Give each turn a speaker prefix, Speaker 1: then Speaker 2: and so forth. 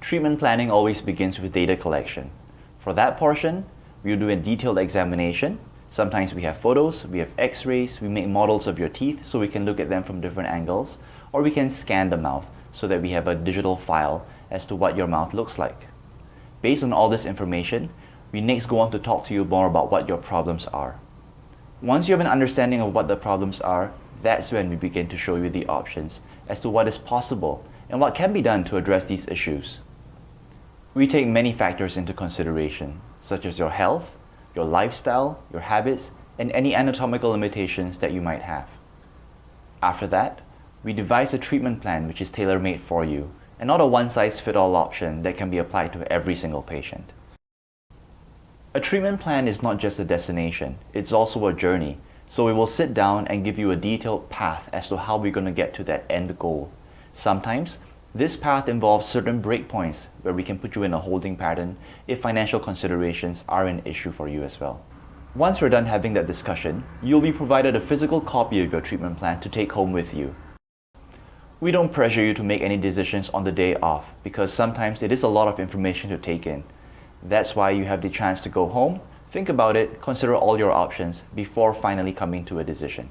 Speaker 1: Treatment planning always begins with data collection. For that portion, we'll do a detailed examination. Sometimes we have photos, we have x-rays, we make models of your teeth so we can look at them from different angles, or we can scan the mouth so that we have a digital file as to what your mouth looks like. Based on all this information, we next go on to talk to you more about what your problems are. Once you have an understanding of what the problems are, that's when we begin to show you the options as to what is possible and what can be done to address these issues. We take many factors into consideration, such as your health, your lifestyle, your habits, and any anatomical limitations that you might have. After that, we devise a treatment plan which is tailor-made for you, and not a one-size-fits-all option that can be applied to every single patient. A treatment plan is not just a destination, it's also a journey, so we will sit down and give you a detailed path as to how we're going to get to that end goal. Sometimes, this path involves certain breakpoints where we can put you in a holding pattern if financial considerations are an issue for you as well. Once we're done having that discussion, you'll be provided a physical copy of your treatment plan to take home with you. We don't pressure you to make any decisions on the day off because sometimes it is a lot of information to take in. That's why you have the chance to go home, think about it, consider all your options before finally coming to a decision.